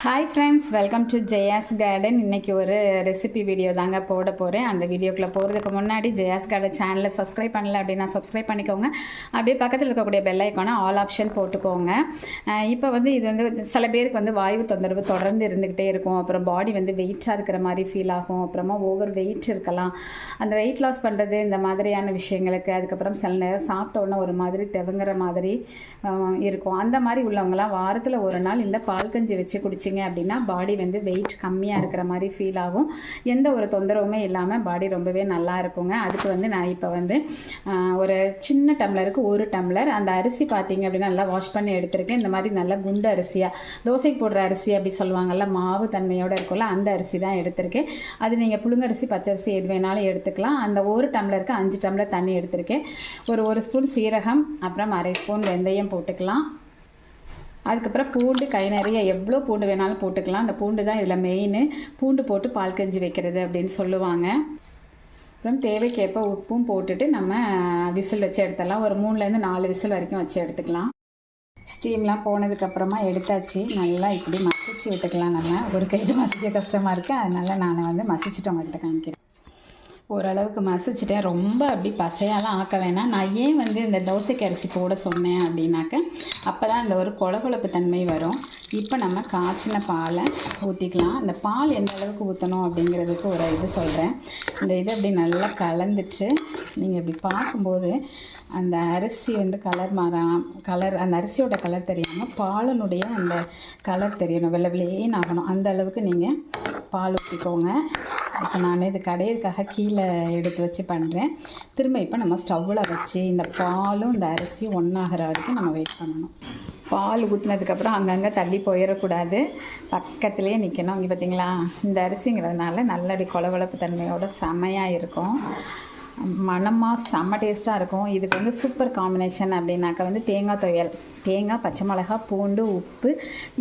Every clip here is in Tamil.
Hi friends, welcome to Jaya's garden. இன்றைக்கி ஒரு ரெசிபி வீடியோ தாங்க போட போகிறேன். அந்த வீடியோக்குள்ளே போகிறதுக்கு முன்னாடி ஜெயாஸ் கார்டன் சேனலை சப்ஸ்கிரைப் பண்ணல அப்படின்னா சப்ஸ்கிரைப் பண்ணிக்கோங்க. அப்படியே பக்கத்தில் இருக்கக்கூடிய பெல் ஐக்கானை ஆல் ஆப்ஷன் போட்டுக்கோங்க. இப்போ இது சில பேருக்கு வாயு தொந்தரவு தொடர்ந்து இருந்துக்கிட்டே இருக்கும். அப்புறம் பாடி வெயிட்டாக இருக்கிற மாதிரி ஃபீல் ஆகும். அப்புறமா ஓவர் வெயிட் இருக்கலாம். அந்த வெயிட் லாஸ் பண்ணுறது இந்த மாதிரியான விஷயங்களுக்கு, அதுக்கப்புறம் சில நேரம் சாப்பிட்டோன்னா ஒரு மாதிரி தெவங்குற மாதிரி இருக்கும். அந்த மாதிரி உள்ளவங்களாம் வாரத்தில் ஒரு நாள் இந்த பால் கஞ்சி வச்சு குடிச்சிங்க அப்படின்னா பாடி வெயிட் கம்மியாக இருக்கிற மாதிரி ஃபீல் ஆகும். எந்த ஒரு தொந்தரவுமே இல்லாமல் பாடி ரொம்பவே நல்லா இருக்குங்க. அதுக்கு நான் இப்போ ஒரு சின்ன டம்ளருக்கு ஒரு டம்ளர் அந்த அரிசி பார்த்தீங்க அப்படின்னா நல்லா வாஷ் பண்ணி எடுத்திருக்கேன். இந்த மாதிரி நல்லா குண்டு அரிசியாக, தோசைக்கு போடுற அரிசி அப்படி சொல்லுவாங்கள்ல, மாவு தன்மையோடு இருக்கும்ல, அந்த அரிசி தான் எடுத்திருக்கேன். அது நீங்கள் புழுங்கரிசி, பச்சரிசி எது வேணாலும் எடுத்துக்கலாம். அந்த ஒரு டம்ளருக்கு 5 டம்ளர் தண்ணி எடுத்திருக்கேன். ஒரு ஸ்பூன் சீரகம், அப்புறம் அரை ஸ்பூன் வெந்தயம் போட்டுக்கலாம். அதுக்கப்புறம் பூண்டு கை நிறைய, எவ்வளோ பூண்டு வேணாலும் போட்டுக்கலாம். அந்த பூண்டு தான் இதில் மெயின். பூண்டு போட்டு பால் கஞ்சி வைக்கிறது அப்படின்னு சொல்லுவாங்க. அப்புறம் தேவைக்கேற்ப உப்பும் போட்டுட்டு நம்ம விசில் வச்சு எடுத்துடலாம். ஒரு 3லேருந்து 4 விசில் வரைக்கும் வச்சு எடுத்துக்கலாம். ஸ்டீம்லாம் போனதுக்கப்புறமா எடுத்தாச்சு. நல்லா இப்படி மசிச்சு விட்டுக்கலாம். நம்ம ஒரு கைட்டு மசிக்க கஷ்டமாக இருக்குது, அதனால் நான் மசிச்சுட்டு உங்கள்கிட்ட காமிக்கிறேன். ஓரளவுக்கு மசிச்சுட்டேன். ரொம்ப அப்படி பசையாலாம் ஆக்க வேணாம். நான் ஏன் இந்த தோசைக்கு அரிசி போட சொன்னேன் அப்படின்னாக்க, அப்போ தான் இந்த ஒரு கொழகொழப்பு தன்மை வரும். இப்போ நம்ம காய்ச்சின பாலை ஊற்றிக்கலாம். அந்த பால் எந்த அளவுக்கு ஊற்றணும் அப்படிங்கிறதுக்கு ஒரு இது சொல்கிறேன். இந்த இது அப்படி நல்லா கலந்துட்டு நீங்கள் இப்படி பார்க்கும்போது அந்த அரிசி கலர் அந்த அரிசியோட கலர் தெரியாமல் பாலனுடைய அந்த கலர் தெரியணும். வெள்ளை வெள்ளையேன்னு ஆகணும். அந்த அளவுக்கு நீங்கள் பால் ஊற்றிக்கோங்க. இப்போ நான் இது கடையிறதுக்காக கீழே எடுத்து வச்சு பண்ணுறேன். திரும்ப இப்போ நம்ம ஸ்டவ்வில் வச்சு இந்த பாலும் இந்த அரிசியும் ஒன்றாகிற வரைக்கும் நம்ம வெயிட் பண்ணணும். பால் ஊற்றினதுக்கப்புறம் அங்கங்கே தள்ளி போயிடக்கூடாது, பக்கத்துலேயே நிற்கணும். இங்கே பார்த்திங்களா, இந்த அரிசிங்கிறதுனால நல்லடி கொழகொழப்பு தன்மையோட செமையாக இருக்கும். மணமாக செம்ம டேஸ்ட்டாக இருக்கும். இதுக்கு சூப்பர் காம்பினேஷன் அப்படின்னாக்கா தேங்காய் துவையல், தேங்காய், பச்சை மிளகா, பூண்டு, உப்பு,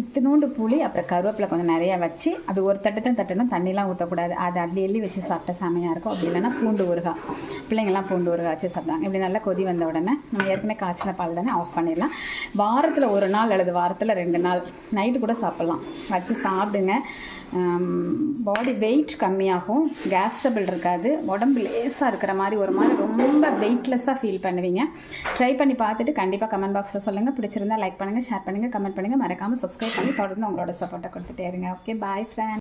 இத்தினூண்டு புளி, அப்புறம் கருவேப்பிலை கொஞ்சம் நிறையா வச்சு அது ஒரு தட்டு தான் தட்டணும், தண்ணிலாம் ஊற்றக்கூடாது. அது அள்ளி வச்சு சாப்பிட்டா செமையாக இருக்கும். அப்படி இல்லைன்னா பூண்டு ஊறுகாய், பிள்ளைங்கள்லாம் பூண்டு ஊறுகாய் வச்சு சாப்பிட்டாங்க. இப்படி நல்லா கொதி வந்த உடனே நம்ம ஏற்கனவே காய்ச்சின பால் தானே ஆஃப் பண்ணிடலாம். வாரத்தில் ஒரு நாள் அல்லது வாரத்தில் 2 நாள் நைட்டு கூட சாப்பிட்லாம். வச்சு சாப்பிடுங்க. பாடி வெயிட் கம்மியாகும், கேஸ் ட்ரபிள் இருக்காது, உடம்பு லேஸாக இருக்கிற மாதிரி ஒரு மாதிரி ரொம்ப வெயிட்லெஸ்ஸாக ஃபீல் பண்ணுவீங்க. ட்ரை பண்ணி பார்த்துட்டு கண்டிப்பாக கமெண்ட் பாக்ஸில் சொல்லுங்கள். பிடிச்சிருந்தா லைக் பண்ணுங்கள், ஷேர் பண்ணுங்கள், கமெண்ட் பண்ணுங்கள். மறக்காமல் சப்ஸ்கிரைப் பண்ணி தொடர்ந்து உங்களோட சப்போர்ட்டை கொடுத்துட்டே இருங்க. ஓகே, பாய் ஃப்ரெண்ட்.